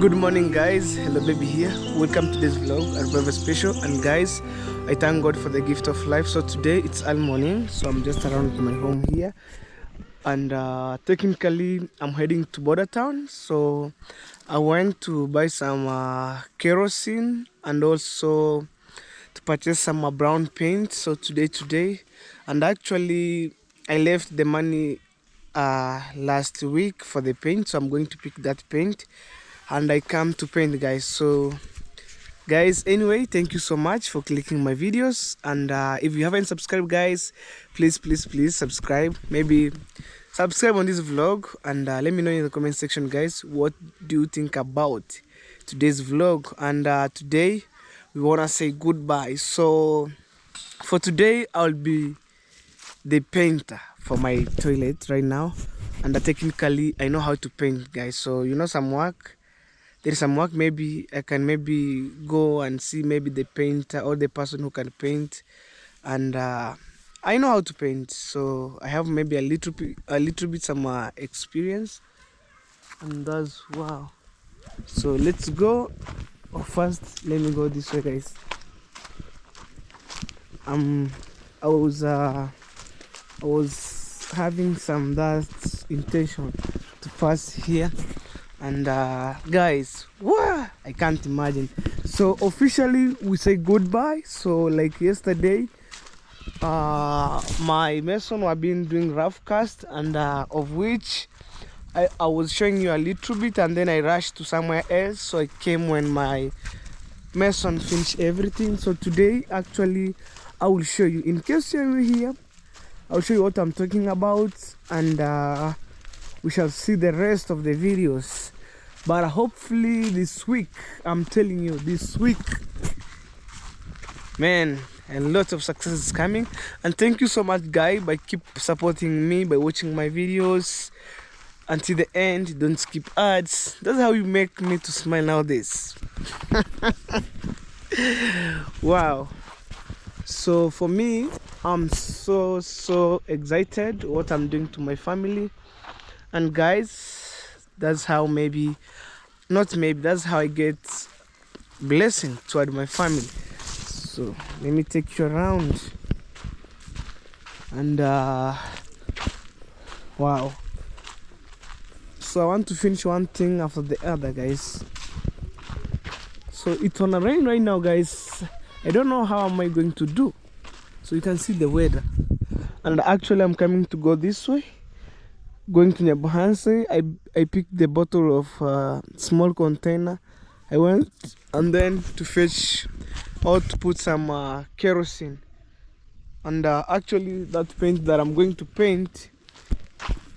Good morning, guys. Hello, baby here. Welcome to this vlog, a very special. And guys, I thank God for the gift of life. So today it's all morning, so I'm just around my home here, and technically I'm heading to Border Town. So I went to buy some kerosene and also to purchase some brown paint. So today, and actually I left the money last week for the paint, so I'm going to pick that paint and I come to paint, guys. So guys, anyway, thank you so much for clicking my videos, and if you haven't subscribed, guys, please subscribe. Maybe subscribe on this vlog, and let me know in the comment section, guys, what do you think about today's vlog. And today we want to say goodbye. So for today I'll be the painter for my toilet right now, and technically I know how to paint, guys. So you know, there is some work, maybe I can go and see maybe the painter or the person who can paint, and I know how to paint, so I have maybe a little bit some experience, and that's wow. So let's go. First let me go this way, guys. I was having some that intention to pass here, and guys, wow, I can't imagine. So officially we say goodbye. So like yesterday, my mason were been doing rough cast, and of which I was showing you a little bit, and then I rushed to somewhere else. So I came when my mason finished everything. So today actually I will show you, in case you're new here, I'll show you what I'm talking about, and we shall see the rest of the videos. But hopefully this week, I'm telling you, this week, man, a lot of success is coming. And thank you so much, guys, by keep supporting me, by watching my videos until the end. Don't skip ads. That's how you make me to smile nowadays. Wow. So for me, I'm so excited what I'm doing to my family. And guys, that's how that's how I get blessing toward my family. So let me take you around, and wow. So I want to finish one thing after the other, guys. So it's on a rain right now, guys. I don't know how am I going to do. So you can see the weather, and actually I'm coming to go this way, going to Nyabuhanse. I picked the bottle of small container. I went and then to fetch or to put some kerosene, and actually that paint that I'm going to paint,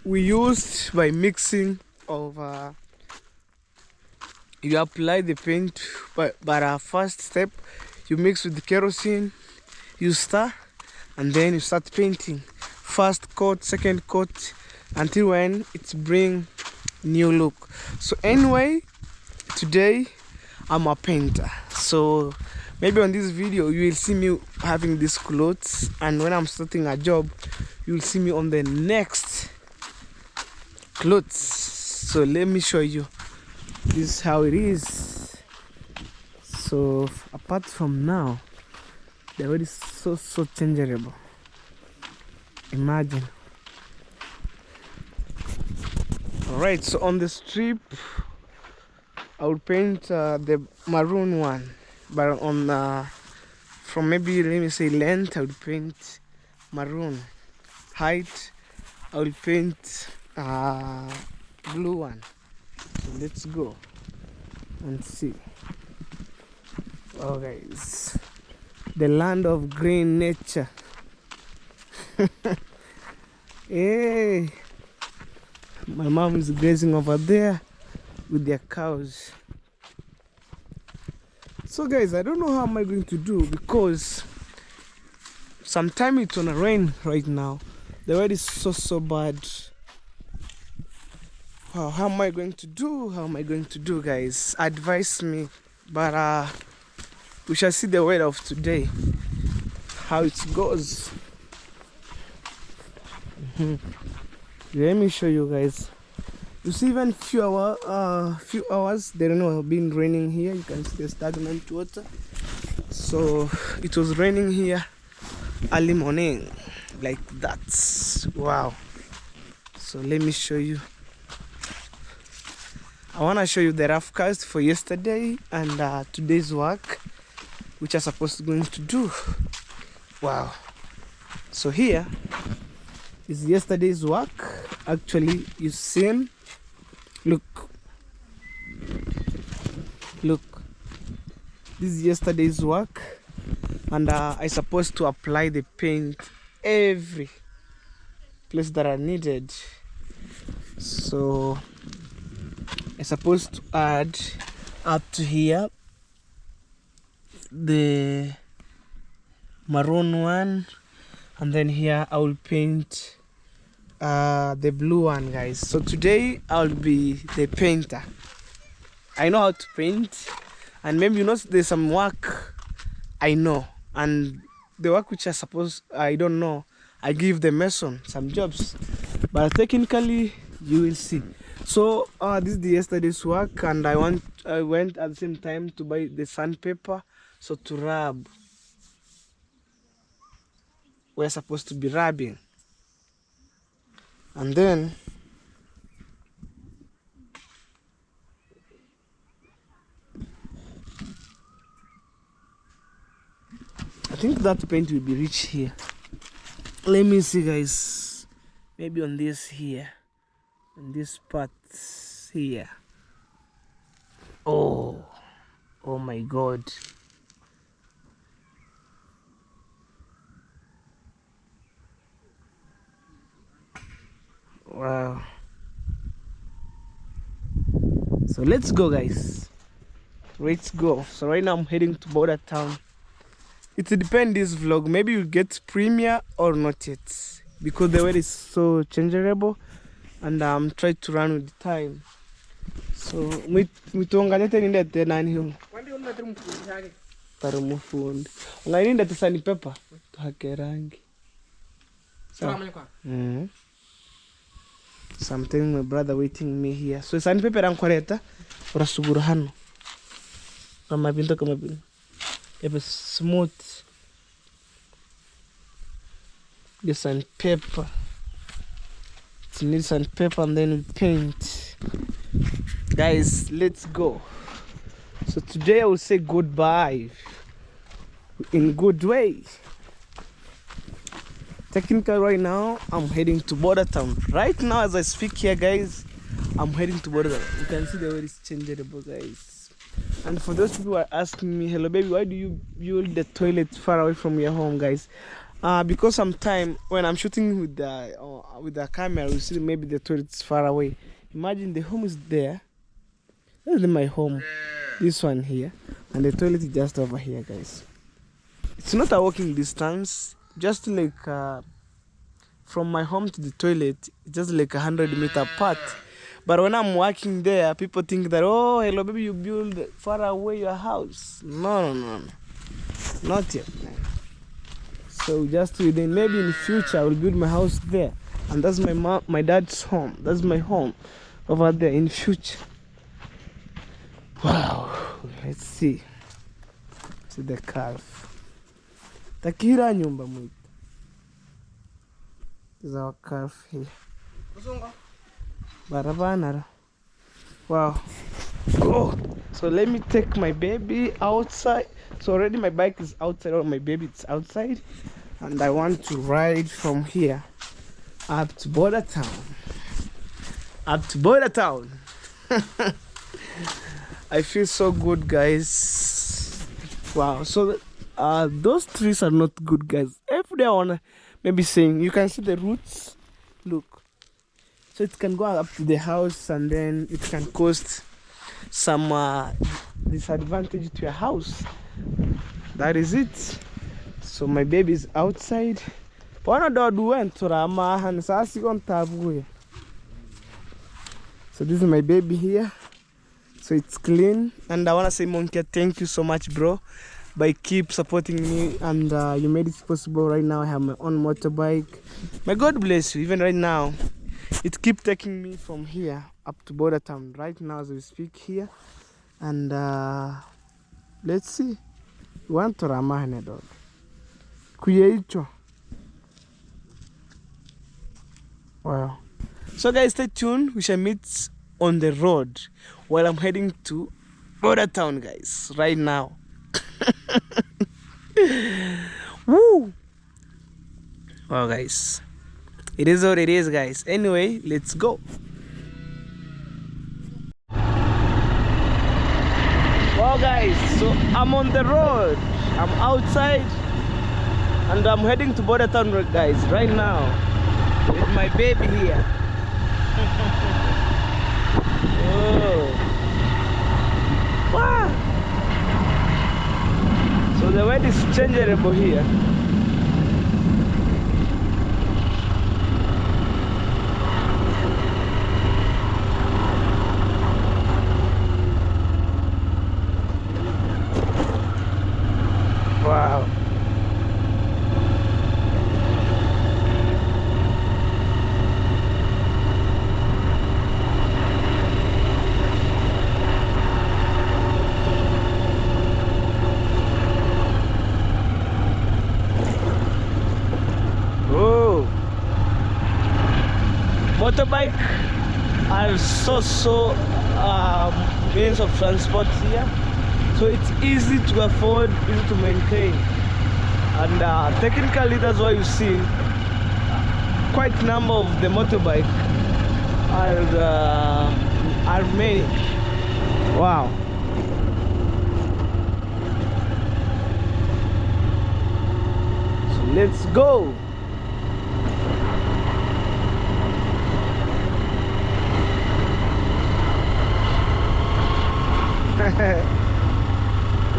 we used by mixing of you apply the paint, but our first step, you mix with the kerosene, you stir, and then you start painting. First coat, second coat, until when it's bring new look. So anyway, today I'm a painter. So maybe on this video you will see me having these clothes, and when I'm starting a job, you will see me on the next clothes. So let me show you. This is how it is. So apart from now, the world is so changeable. Imagine. Alright, so on the strip I will paint the maroon one, but on from maybe, let me say, length, I will paint maroon. Height, I will paint blue one. So let's go and see. Oh guys, the land of green nature. Hey, my mom is grazing over there with their cows. So guys, I don't know how am I going to do, because sometime it's gonna rain right now. The weather is so bad. Wow, how am I going to do, guys? Advise me. But we shall see the weather of today, how it goes. Let me show you guys. You see, even few hours there know been raining here. You can see the stagnant water. So it was raining here early morning, like that. Wow. So let me show you. I want to show you the rough cast for yesterday and today's work, which I'm supposed to going to do. Wow. So here is yesterday's work. Actually, you seen. Look. This is yesterday's work, and I supposed to apply the paint every place that I needed. So I supposed to add up to here the maroon one, and then here I will paint the blue one, guys. So today I'll be the painter. I know how to paint, and maybe there's some work I know, and the work which I don't know, I give the mason some jobs, but technically you will see. So this is the yesterday's work, and I went at the same time to buy the sandpaper, so to rub. We're supposed to be rubbing, and then I think that paint will be rich here. Let me see, guys. Maybe on this here, on this part here. Oh my God. Wow. So let's go, guys. Let's go. So right now I'm heading to Border Town. It depends this vlog. Maybe you get premiere or not yet, because the weather is so changeable, and I'm trying to run with the time. So mitonganyete ninde tena hiyo. Wandi unataka mfundi yake. Tarumu fundi. Ungainda tisani pepa tuhake rangi. Sawa. So I'm telling my brother waiting me here. So sani pepa rankoreta urasugura hano. Kama binto kama binto. It's smooth. The sandpaper. It needs sandpaper, and then we paint. Guys, let's go. So today I will say goodbye in good way. Technically right now I'm heading to Border Town. Right now as I speak here, guys, I'm heading to Border Town. You can see the way it's changeable, guys. And for those people who are asking me, hello baby, why do you build the toilet far away from your home, guys? Because sometimes when I'm shooting with the camera, you see maybe the toilet is far away. Imagine the home is there. This is my home, this one here, and the toilet is just over here, guys. It's not a walking distance, just like from my home to the toilet, it's just like 100-meter apart. But when I'm walking there, people think that, oh, hello baby, you build far away your house. No. Not yet, man. So just within, maybe in the future, I will build my house there. And that's my dad's home. That's my home over there in the future. Wow. Let's see. See the calf. Takira nyumba mwita. This is our calf here. Barabanara. Wow. Oh, so let me take my baby outside. So already my bike is outside, or my baby is outside, and I want to ride from here up to Border Town. I feel so good, guys. Wow. So those trees are not good, guys. Every day I wanna maybe saying, you can see the roots. Look. So it can go up to the house, and then it can cause some disadvantage to your house. That is it. So my baby is outside. So this is my baby here. So it's clean, and I want to say, Monkey, thank you so much, bro, by keep supporting me, and you made it possible. Right now I have my own motorbike. May God bless you. Even right now it keep taking me from here up to Border Town right now as we speak here. And let's see. We want to ramahne dog. Kuyecho. Wow. So guys, stay tuned. We shall meet on the road while I'm heading to Border Town, guys, right now. Woo! Wow, guys. It is what it is, guys. Anyway, let's go. Wow, guys. So I'm on the road. I'm outside. And I'm heading to Border Town, guys, right now. With my baby here. Oh. Wow. So the weather is changeable here. Wow. Motorbike are so means of transport here, so it's easy to afford, easy to maintain, and technically that's why you see quite a number of the motorbike are many. Wow. So let's go.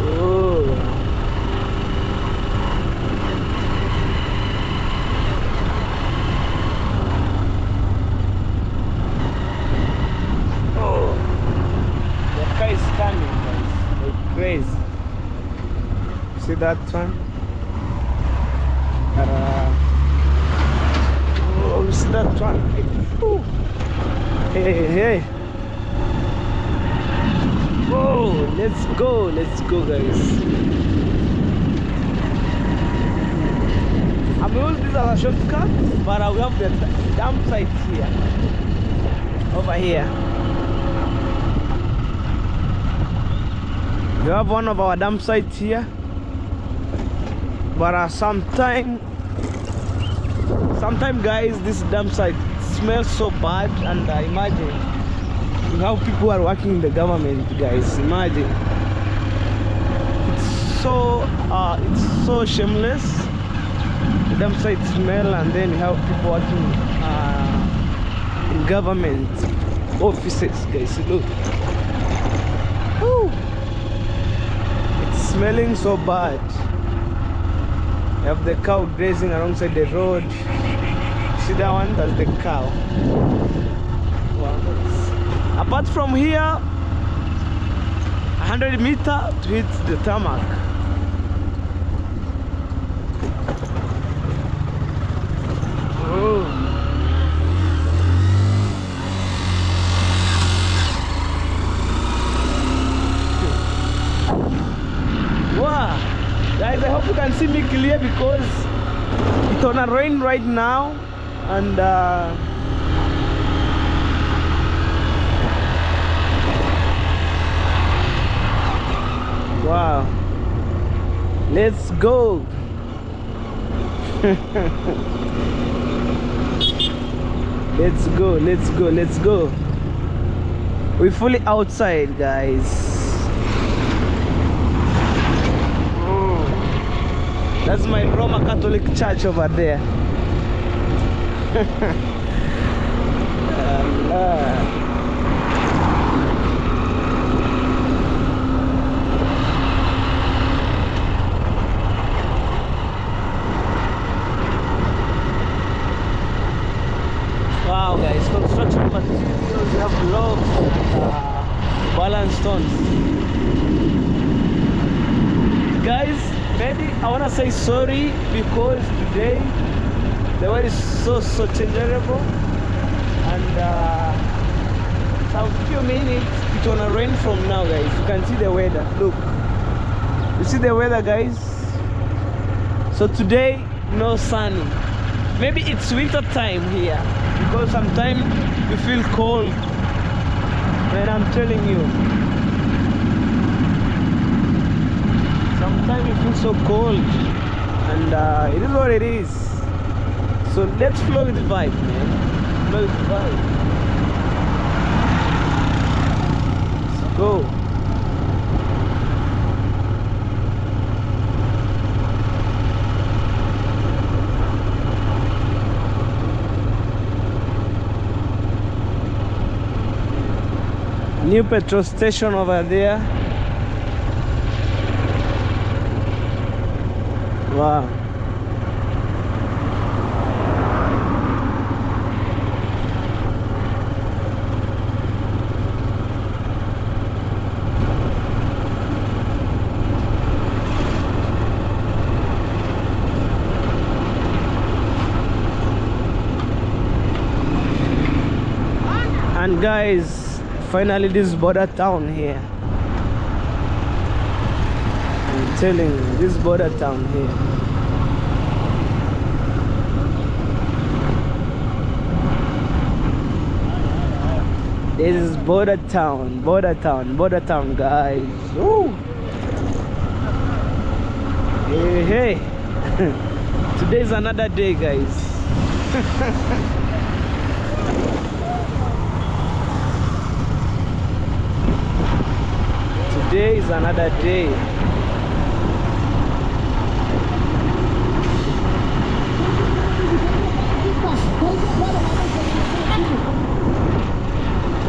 Oh. Oh. The car is coming, guys. Like crazy. See that one? Oh, see that one? Ooh. Hey, hey. Oh, let's go, guys. I'm using this as a shortcut, but I will have the dump site here, over here. You have one of our dump sites here, but sometime guys, this dump site smells so bad, and imagine how people are working in the government, guys. Imagine. It's so shameless. The dump site smell, and then you have people working in government offices, guys. Look. Woo. It's smelling so bad. You have the cow grazing alongside the road. See that one? That's the cow. Wow. Apart from here, 100 meters to hit the tarmac. Oh. Wow, guys, I hope you can see me clear because it's gonna rain right now, and wow, let's go. Let's go. We're fully outside, guys. That's my Roman Catholic church over there. Wow, guys, construction materials, we have blocks and balance stones. Guys, maybe I want to say sorry because today the weather is so changeable, and some few minutes it's gonna rain from now, guys. You can see the weather. Look, you see the weather, guys. So today no sunny. Maybe it's winter time here because sometimes you feel cold, and I'm telling you, sometimes you feel so cold, and it is what it is. So let's flow with the vibe, man. Flow with the vibe. Let's go. New petrol station over there. Wow. And guys, finally this border town here. I'm telling you, this border town here. This is border town, guys. Woo. Hey, hey. Today's another day, guys. Today is another day.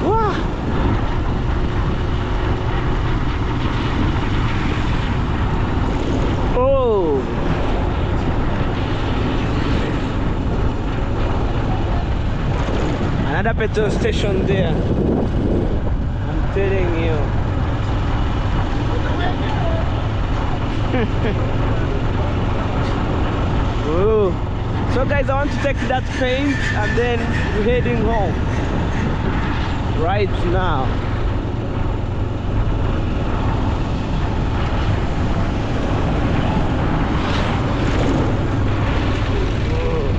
Wow. Oh. Another petrol station there. I'm telling you. Ooh. So guys, I want to take that paint and then we're heading home right now. Ooh.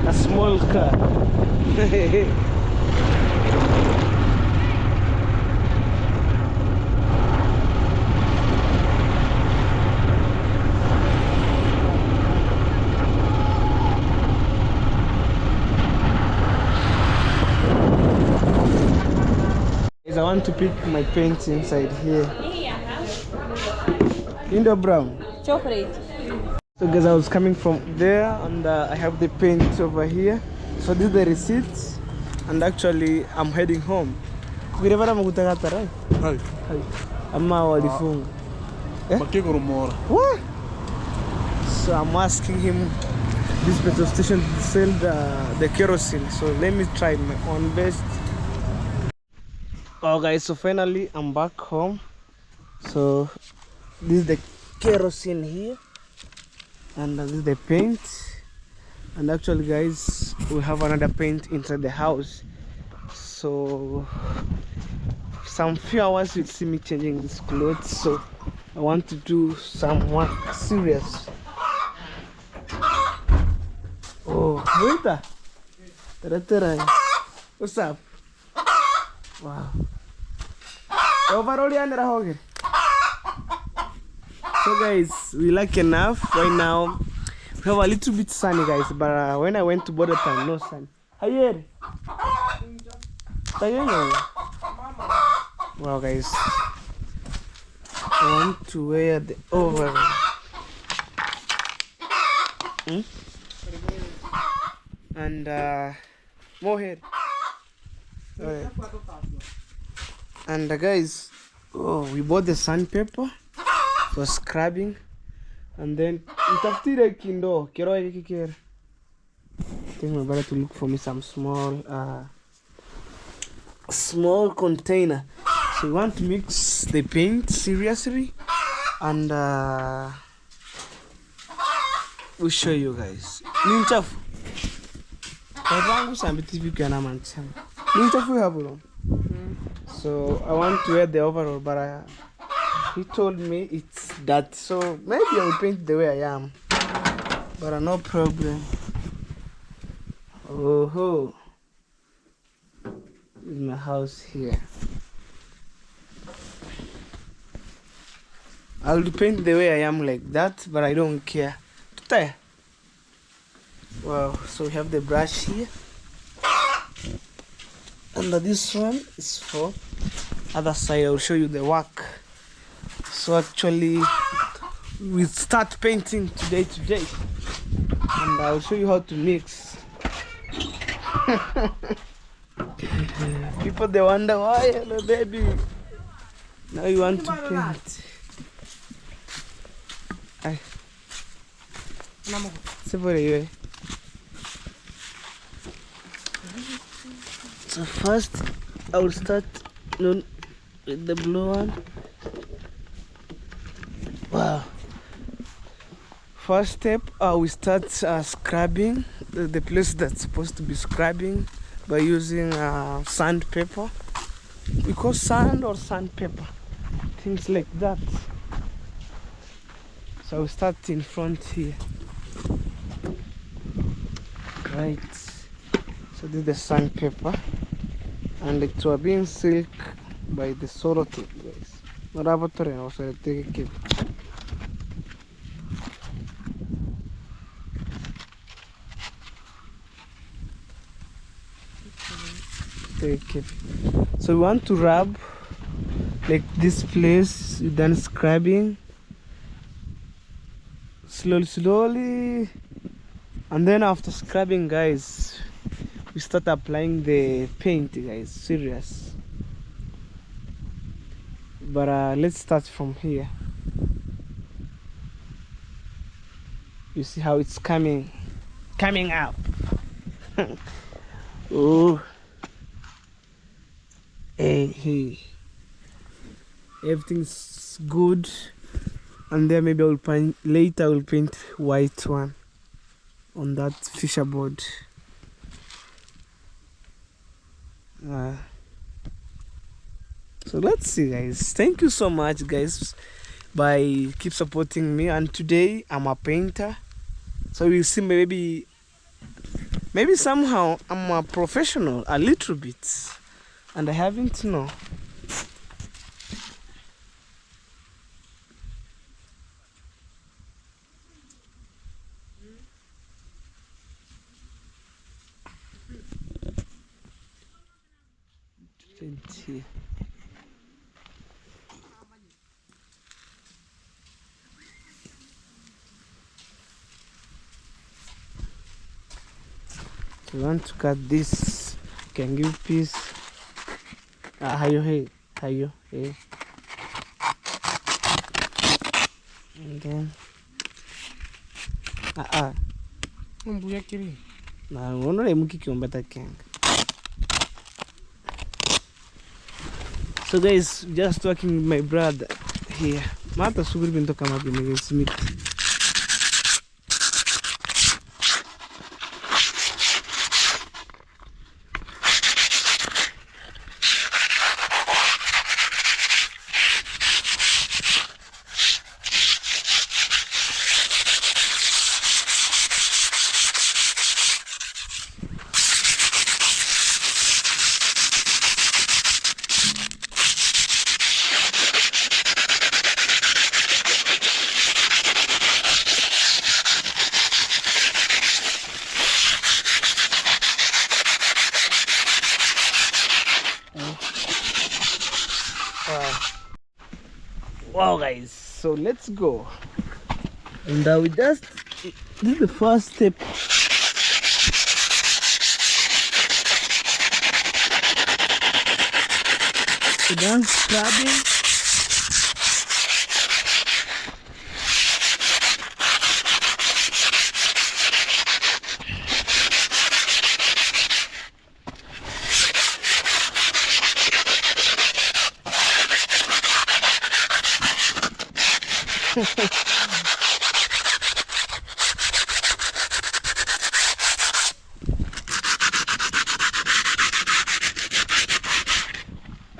A small car. I want to pick my paints inside here. Indo brown. Chocolate. So guys, I was coming from there and I have the paint over here. So this is the receipt and actually I'm heading home. Right? Hi. Amma walifunga. What? So I'm asking him this petrol station to sell the kerosene. So let me try my own best. Oh guys, so finally I'm back home. So this is the kerosene here and this is the paint, and actually guys, we have another paint inside the house. So some few hours you'll see me changing this clothes, so I want to do some work serious. Oh, winter. What's up? Wow. Overall, so guys, we lucky enough right now. We have a little bit sunny, guys, but when I went to border town, no sun. Hi, wow, guys, I want to wear the overall. And more hair. Right. And guys, oh, we bought the sandpaper for scrubbing, and then I think my brother to look for me some small container. So we want to mix the paint seriously, and we'll show you guys. So I want to wear the overall, but he told me it's that. So maybe I will paint the way I am. But no problem. Oh ho. This is my house here. I will paint the way I am like that, but I don't care. Wow, so we have the brush here. And this one is for other side. I will show you the work. So actually we start painting today. And I'll show you how to mix. People they wonder why, hello baby. Now you want to paint. So first I will start with the blue one. Wow. First step, we start scrubbing the place that's supposed to be scrubbing by using sandpaper. We call sand or sandpaper, things like that. So we start in front here. Right. So this is the sandpaper, and it was being silk by the solo tip, guys. Not about to also take it. So we want to rub like this place, then scrubbing slowly, and then after scrubbing, guys, we start applying the paint, guys. Serious. But let's start from here. You see how it's coming up. Oh. Hey, everything's good, and then maybe I will paint later. I will paint white one on that fisher board. So let's see, guys. Thank you so much, guys, by keep supporting me. And today I'm a painter, so you'll see maybe somehow I'm a professional a little bit. And I haven't know. Here. So you want to cut this? Can give piece. Hey. And then so guys, just talking with my brother here. Mata subiri binto kama bine Smith. Wow, guys, so let's go. And we just, this is the first step. So then scrubbing.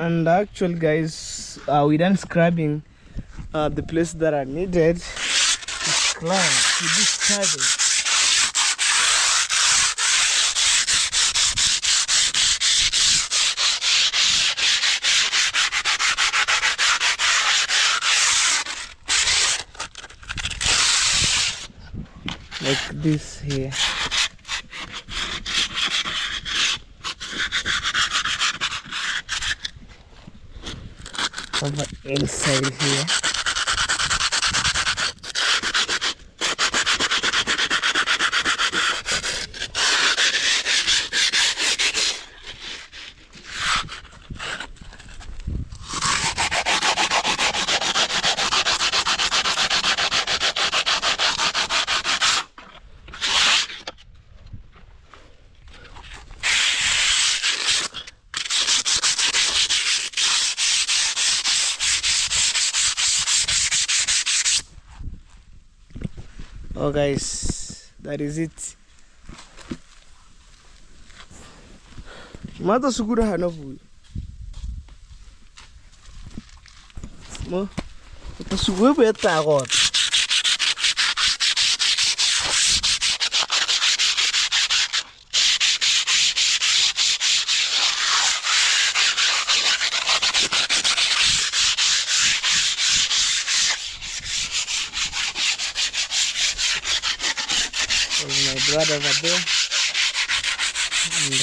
And actually, guys, we done scrubbing the place that are needed to climb to this cabin. Like this here. Over inside here. Oh guys, that is it. Mata sugura hanabu. Mo, ta sugura beta agora. My brother over there, and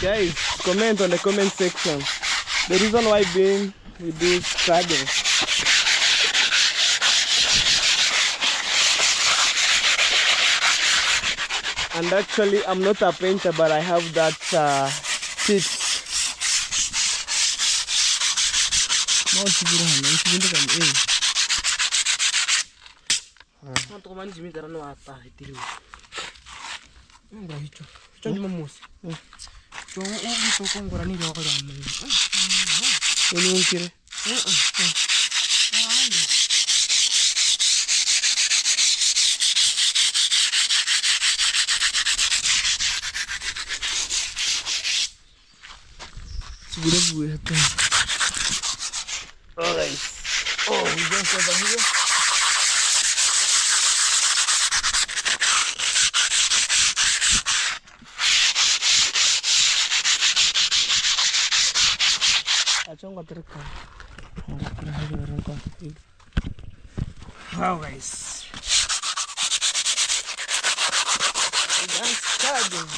guys, comment on the comment section the reason why we do scrubbing. And actually, I'm not a painter, but I have that tips. Alright. Oh, we just over here. Wow, guys. We done starting.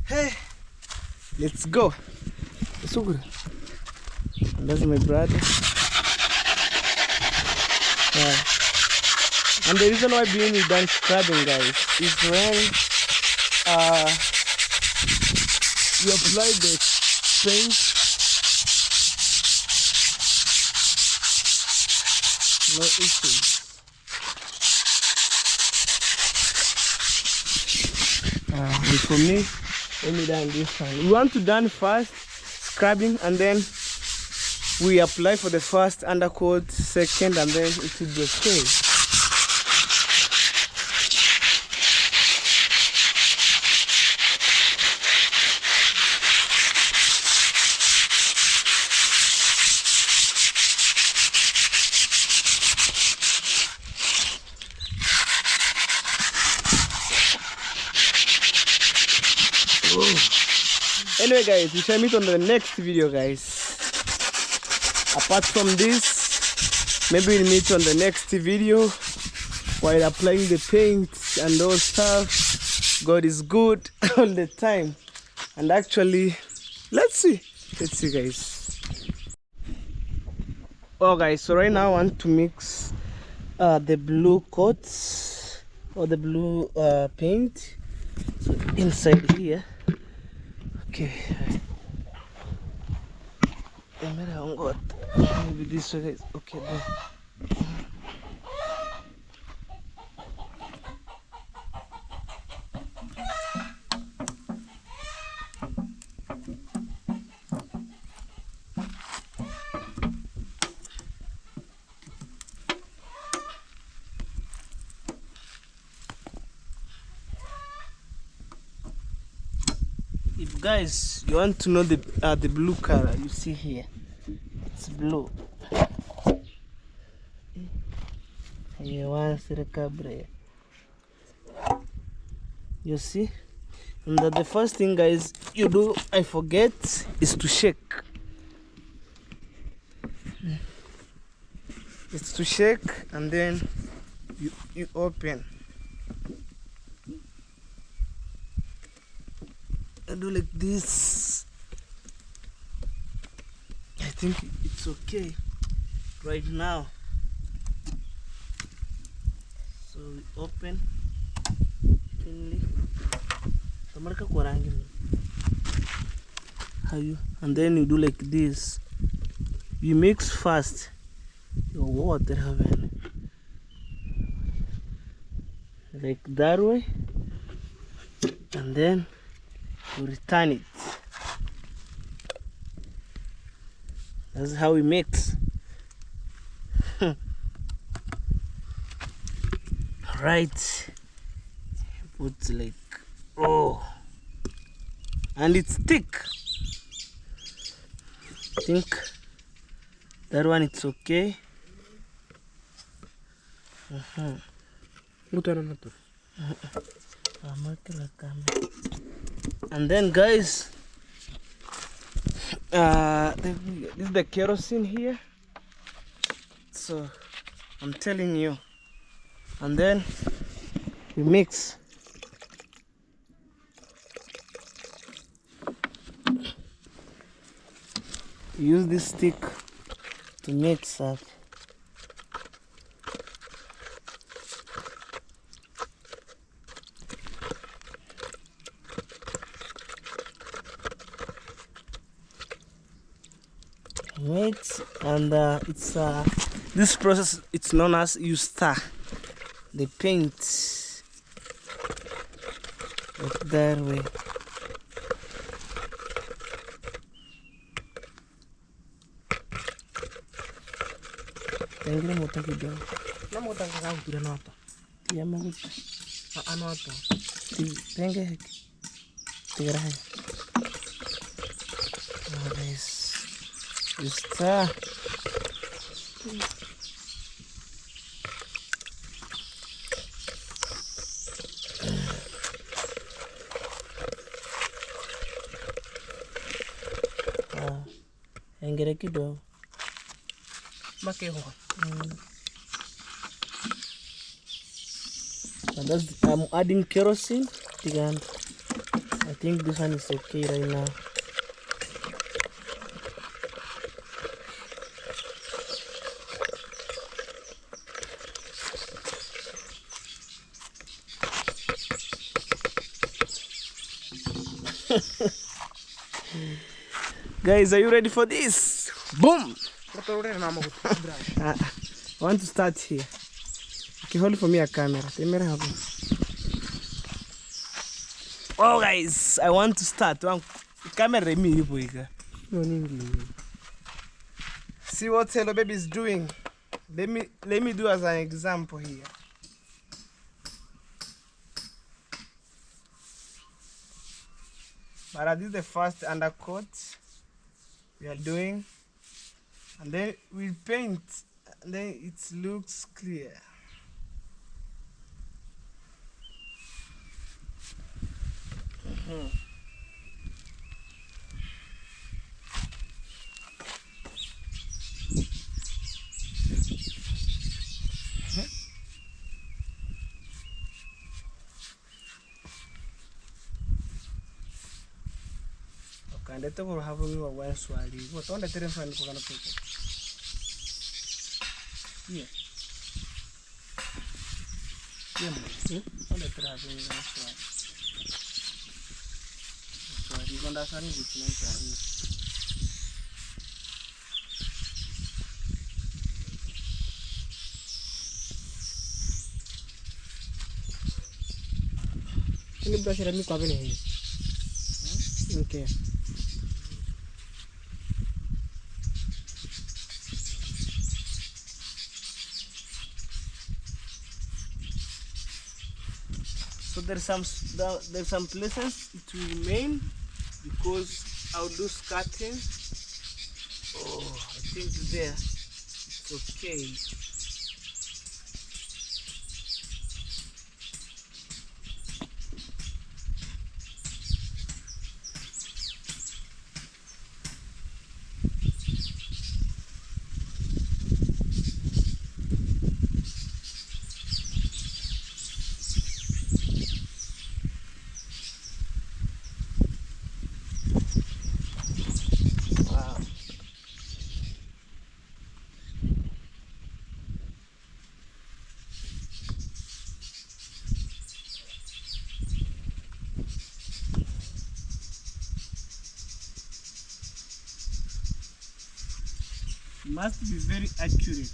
Hey, let's go. So good. And that's my brother. Yeah. And the reason why we done scrubbing, guys, is when you apply the paint, no issues. And for me, let me done this one. We want to done first scrubbing, and then we apply for the first undercoat, second, and then it will be okay. Anyway guys, we shall meet on the next video guys. Apart from this, maybe we'll meet on the next video while applying the paint and all stuff. God is good all the time. And actually, let's see guys. Oh guys, so right now I want to mix the blue coats or the blue paint, so inside here. Okay, maybe this way guys. Okay, there. If guys you want to know the blue color you see here, it's blue. You see, and the first thing guys you do, I forget, is to shake. It's to shake and then you open. I do like this. I think it's okay right now. So we open thinly. And then you do like this. You mix fast your water, like that way, and then you return it. That's how we mix. Right, put like, oh, and it's thick. I think that one it's okay. And then guys, this is the kerosene here, so I'm telling you. And then we mix. Use this stick to mix up. Mix, and it's this process, it's known as you stir the paint like that way. Tengile mota kidogo. Na mota kaka ukira nota. Tia maguta. Anota. Tenge hiki. Tigra hai. Nice. Está. Engere kidogo. Makeho. And that's, I'm adding kerosene. I think this one is okay right now. Guys, are you ready for this? Boom! I want to start here. Okay, hold for me a camera. Oh guys, I want to start. Camera me. See what Hello Baby is doing. Let me do as an example here. But this is the first undercoat we are doing, and then we paint, and then it looks clear. ndete go ha bone wa wa swali go to ndete re swali go kana peko yeah mo ndete ra bone ga swali swali go nda swali go tsina tsani ini brush ra mi kwa bene he okay. So there's some places it will remain because I'll do skirting. Oh, I think there it's okay. Must be very accurate.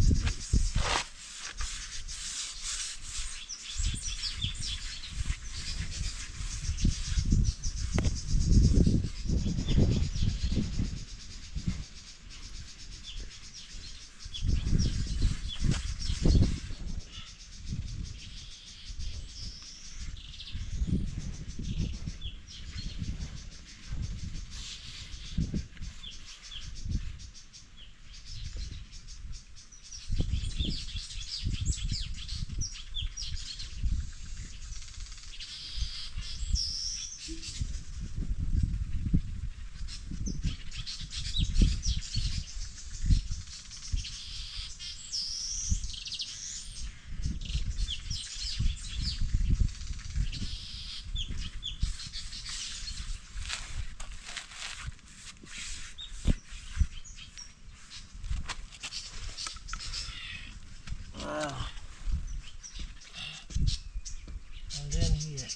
And then here,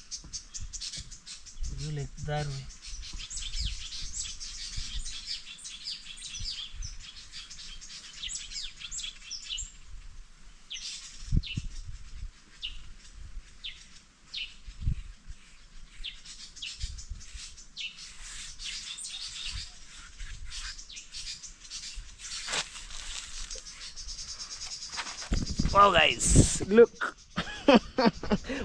do like that way. Wow guys, look.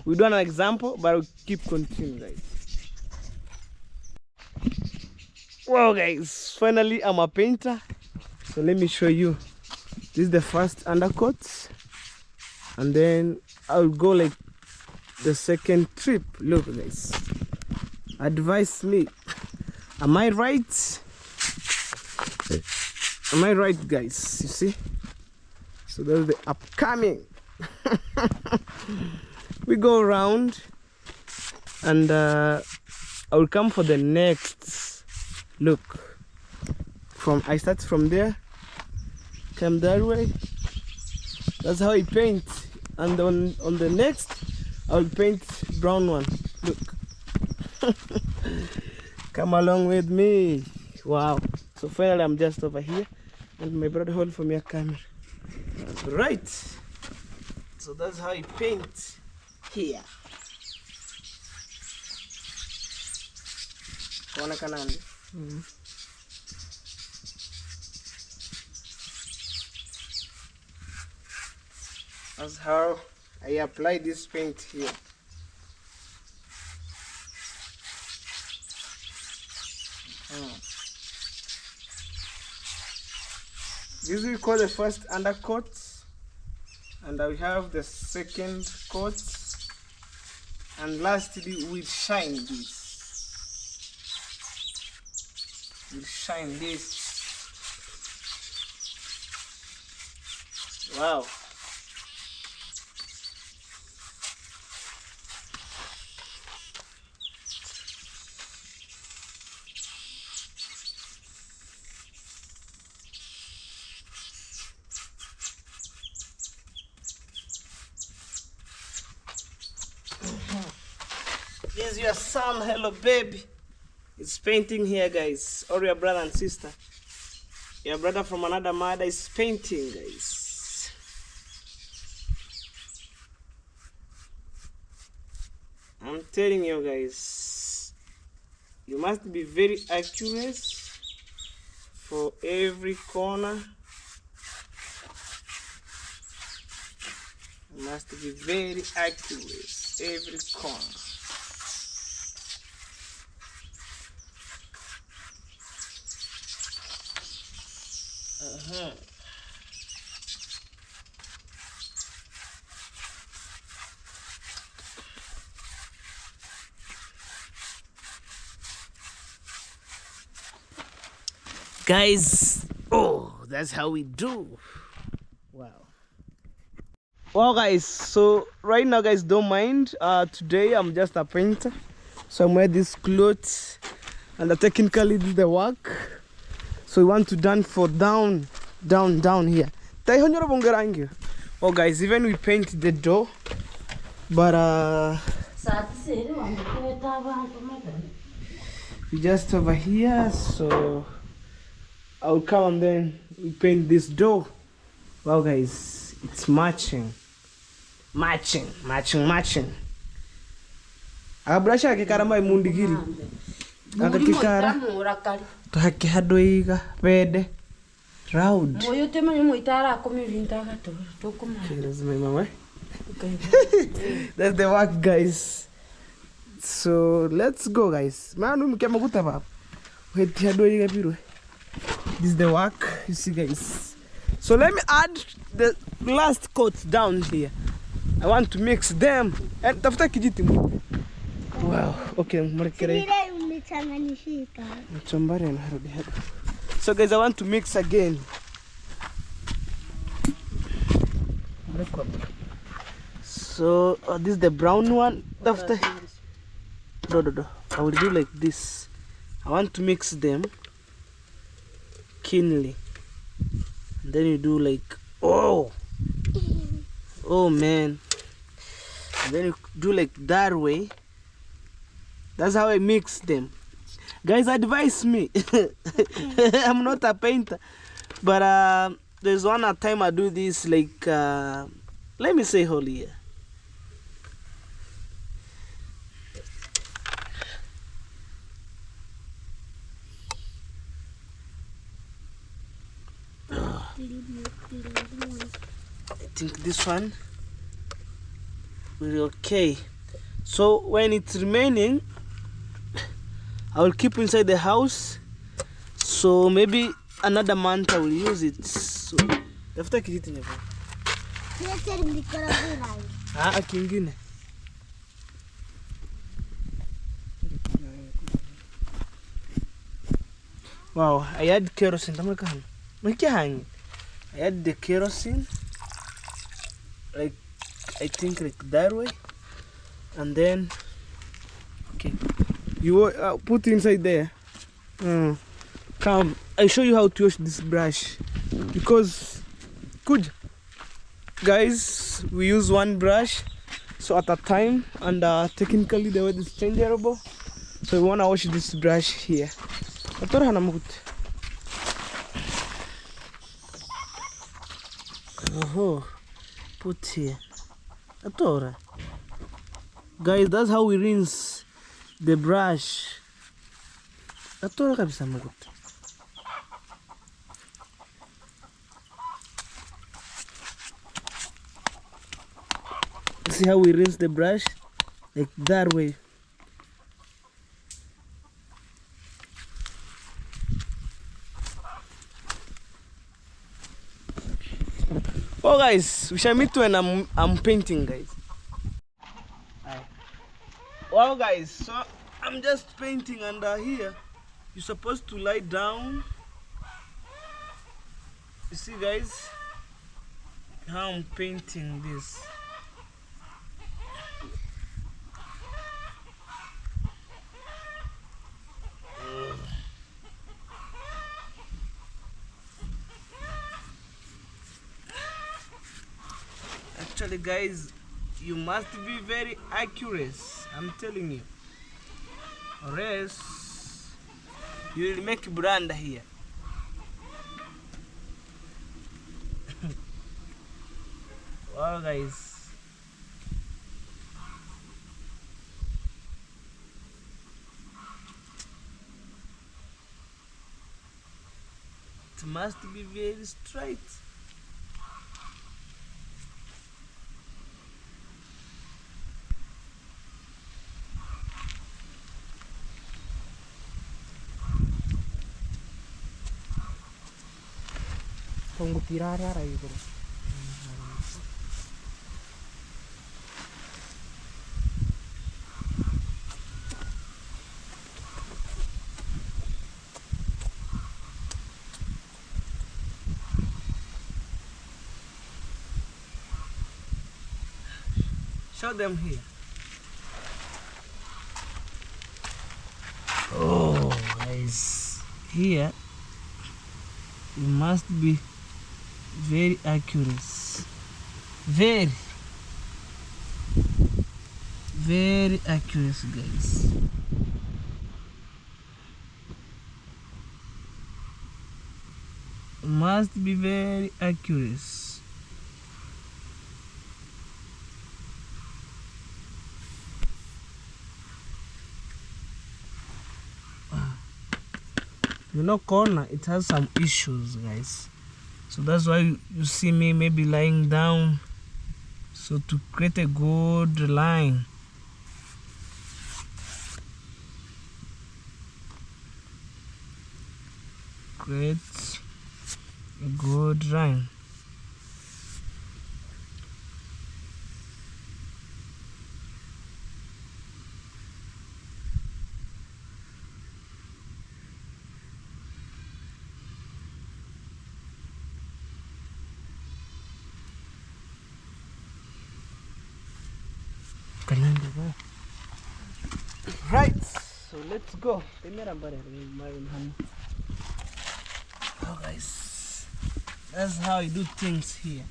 We do an example, but we'll keep continuing guys. Wow guys, finally I'm a painter. So let me show you. This is the first undercoat. And then I'll go like the second trip. Look guys. Advise me. Am I right? Am I right guys? You see? So that's the upcoming. We go around and I will come for the next look. I start from there, come that way. That's how I paint. And on the next I'll paint brown one. Look. Come along with me. Wow. So finally I'm just over here and my brother hold for me a camera. Right, so that's how I paint here. That's how I apply this paint here. This we call the first undercoat, and I have the second coat, and lastly we shine this. We shine this. Wow. is your son, hello baby. It's painting here, guys. Or your brother and sister. Your brother from another mother is painting, guys. I'm telling you, guys, you must be very accurate for every corner. You must be very accurate every corner. Guys, oh, that's how we do. Wow. Well, guys, so right now, guys, don't mind. Today I'm just a painter, so I'm wearing these clothes, and technically this is the work. So we want to done for down here. Oh, guys, even we paint the door, but we just over here. So I'll come and then we paint this door. Wow, guys, it's matching. Akabrasha akikaramba imundigiri akakikara tuhakihadwiga pede round moyo tema nyumo itara komivinta gato tokuma that's my mama. Okay. That's the work, guys. So let's go, guys. Manu mkema kutaba weti hadwiga biro. This is the work, you see, guys. So let me add the last coat down here. I want to mix them. And tafuta kijiti. Wow. Okay, mrekere. So guys, I want to mix again. So this is the brown one. Tafuta. No. I will do like this. I want to mix them keenly. And then you do like, oh man. And then you do like that way. That's how I mix them. Guys, advise me. I'm not a painter, but there's one time I do this like let me say whole year. I think this one will be okay. So when it's remaining, I will keep inside the house. So maybe another month I will use it. So after kijiti never. Kingine. Wow, I add kerosene. I add the kerosene, like I think like that way, and then okay, you put inside there. Come, I show you how to wash this brush, because good guys, we use one brush so at a time, and technically the way is changeable, so we want to wash this brush here. Oh, put here. Atora. Guys, that's how we rinse the brush. Atora kabisa magut. See how we rinse the brush? Like that way. Oh guys, we shall meet when I'm painting, guys. Well guys, so I'm just painting, and here you're supposed to lie down. You see guys how I'm painting this. Actually guys, you must be very accurate, I'm telling you. or else you will make blunder here. Wow guys, it must be very straight. Tunggu tirara gitu. Show them here. Oh guys, here you must be very accurate, very accurate guys. Must be very accurate. You know, corner, it has some issues guys, so that's why you see me maybe lying down, so to create a good line. Create a good line. Right, so let's go. Oh guys, that's how you do things here.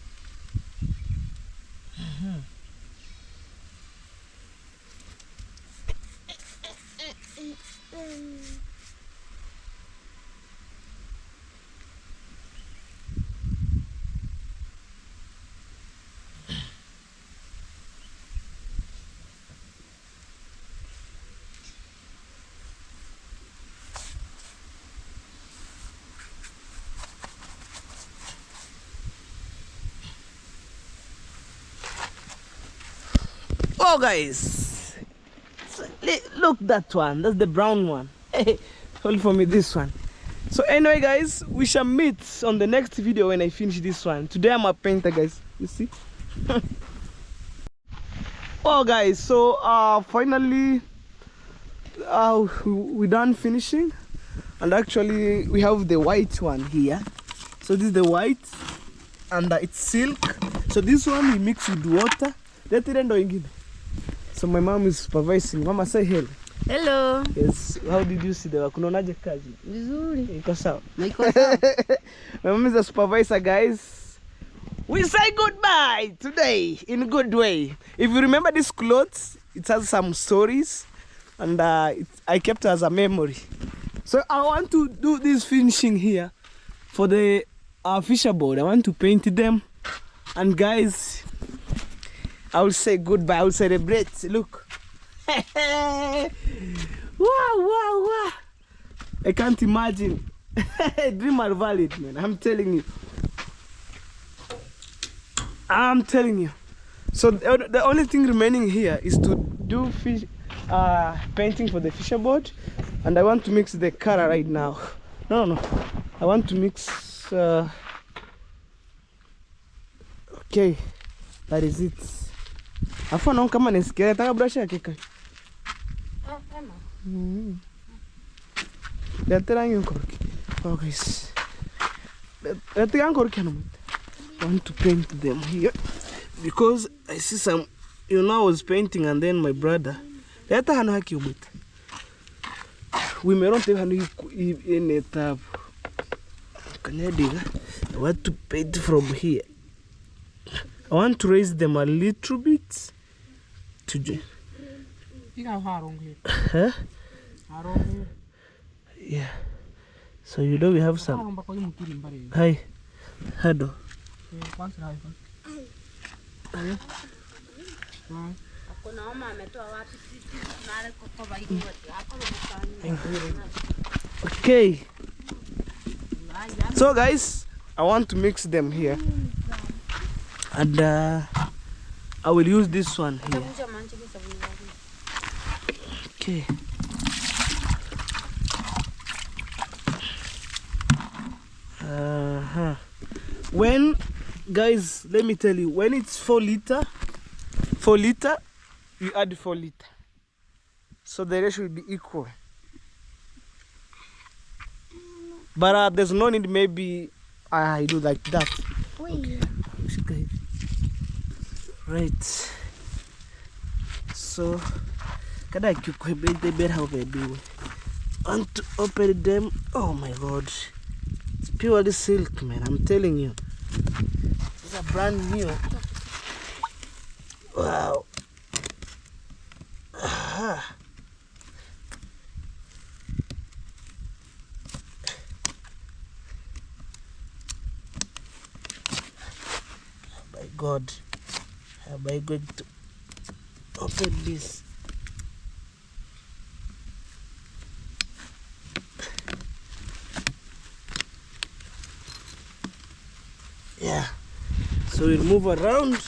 Oh guys, so, look, that one, that's the brown one. Hey, hold for me this one. So anyway guys, we shall meet on the next video when I finish this one. Today I'm a painter guys, you see. Oh guys, so finally we're done finishing, and actually we have the white one here. So this is the white, and it's silk. So this one we mix with water. So my mom is supervising. Mama, say hello. Hello. Yes. How did you see the work? Unaonaje kazi? Vizuri. Iko sawa? Iko sawa. My mom is the supervisor guys. We say goodbye today in a good way. If you remember these clothes, it has some stories, and I kept it as a memory. So I want to do this finishing here for the fisher board. I want to paint them, and guys, I will say goodbye. I will celebrate. Look. Wow, wow, wow. I can't imagine. Dream are valid, man. I'm telling you. I'm telling you. So the only thing remaining here is to do fish painting for the fisher board, and I want to mix the color right now. No. I want to mix. Okay, that is it. Afa naona kama nisikia nataka brush yake kai. Let's I want to paint them here because I see some, you know, I was painting and then my brother we may not have in it. I want to paint from here. I want to raise them a little bit to huh? Yeah. So you know we have some. Hi. Hello. Okay. So guys, I want to mix them here, and I will use this one here. Okay. When, guys, let me tell you, when it's 4 liter, you add 4 liter, so the ratio will be equal. But there's no need, maybe I do like that. Okay. Right. So, can I keep the bed how they do? Want to open them? Oh my god. It's purely silk, man. I'm telling you. These are brand new. Wow. Ah. My god. How am I going to open this? Yeah. So we'll move around.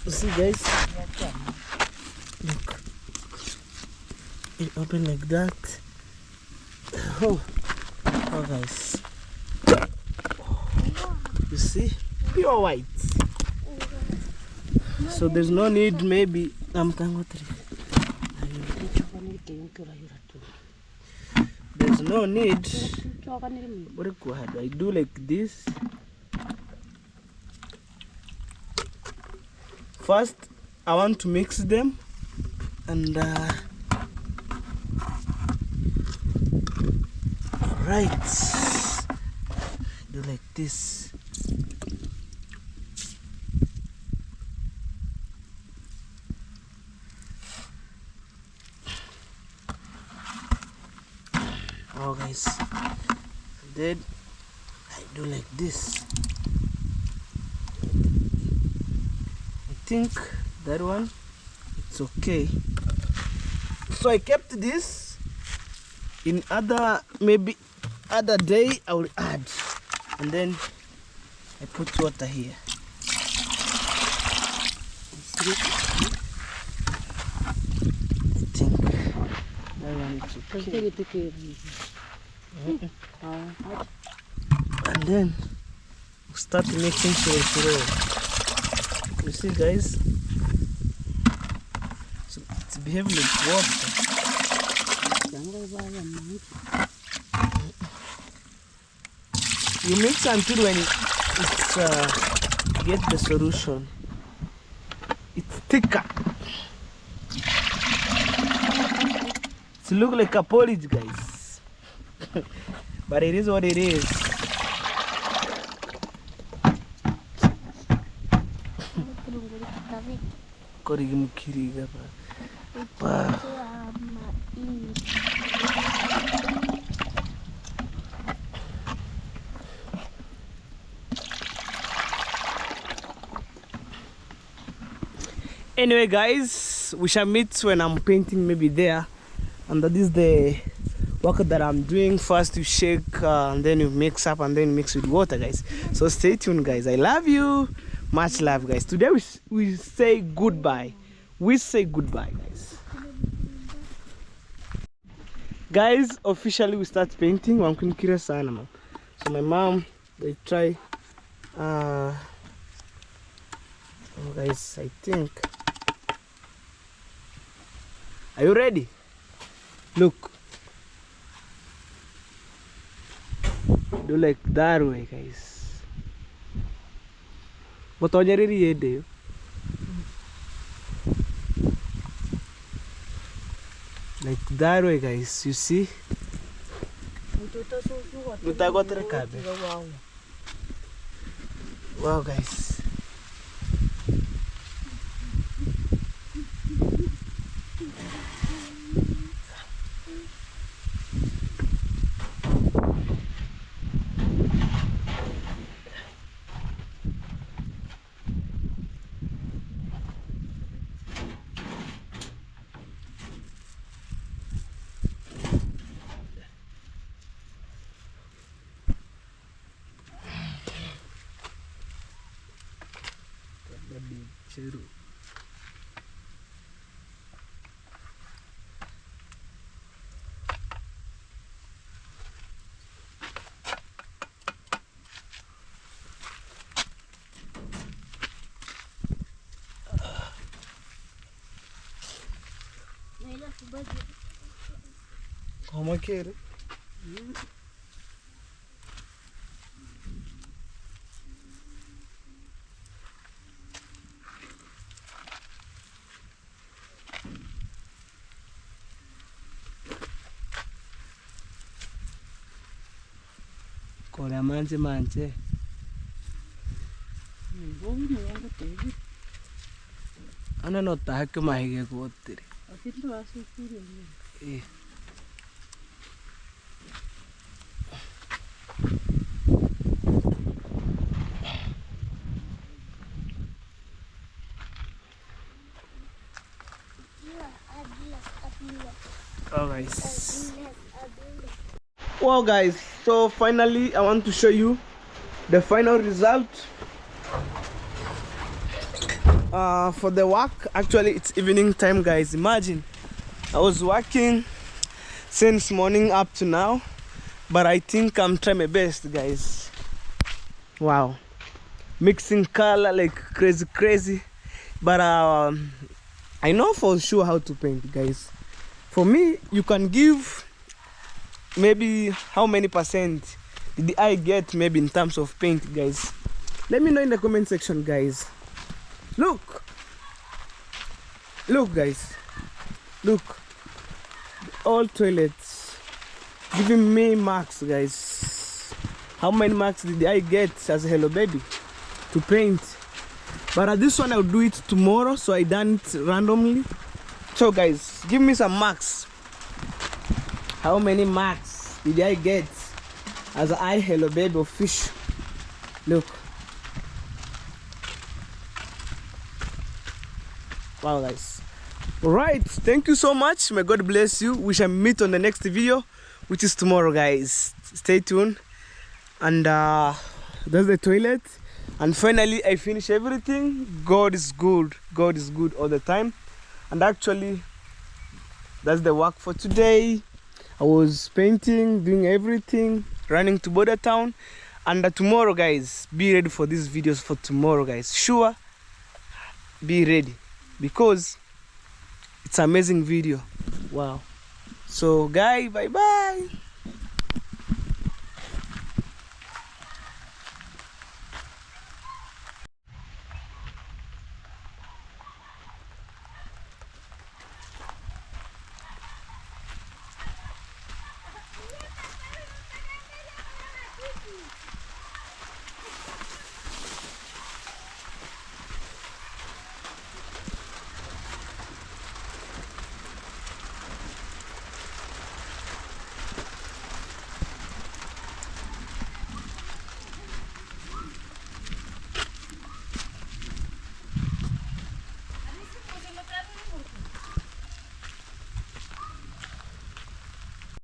You see, guys? Look. It open like that. Oh, guys. You see? Pure white. So there's no need, maybe. There's no need. What do I do like this? First, I want to mix them, and right, do like this. Oh, guys, then I do like this. I think that one, it's okay. So I kept this. In maybe other day I will add, and then I put water here. I think that one is okay. And then we'll start making sure. You see, guys, so it's behaving like water. You mix until when it's get the solution. It's thicker. It looks like a porridge, guys. But it is what it is. Anyway, guys, we shall meet when I'm painting, maybe there. And that is the work that I'm doing. First you shake, and then you mix up, and then mix with water, guys. So stay tuned, guys. I love you. Much love, guys. Today we say goodbye. We say goodbye, guys. Guys, officially we start painting. So my mom, they try. Oh, guys, I think. Are you ready? Look. Do like that way, guys. But on your ready, like that way, guys. You see? Wow, guys. Cheru. Como que era? Kora manje manje. Ana no tahake mahige kuottiri. Eh. Oh guys. Well guys, so finally I want to show you the final result for the work. Actually it's evening time guys. Imagine I was working since morning up to now, but I think I'm trying my best guys. Wow, mixing color like crazy, but I know for sure how to paint guys. For me, you can give maybe how many percent did I get maybe in terms of paint guys. Let me know in the comment section guys. Look guys, look, all toilets giving me marks guys. How many marks did I get as a Hello Baby to paint? But this one I'll do it tomorrow, so I done it randomly. So guys, give me some marks. How many marks did I get as I Hello Baby of fish? Look. Wow guys. Alright, thank you so much. May God bless you. We shall meet on the next video, which is tomorrow guys. Stay tuned. And that's the toilet. And finally I finish everything. God is good. God is good all the time. And actually that's the work for today. I was painting, doing everything, running to Border Town. And tomorrow guys, be ready for these videos for tomorrow guys. Sure, be ready because it's an amazing video. Wow. So guys, bye bye.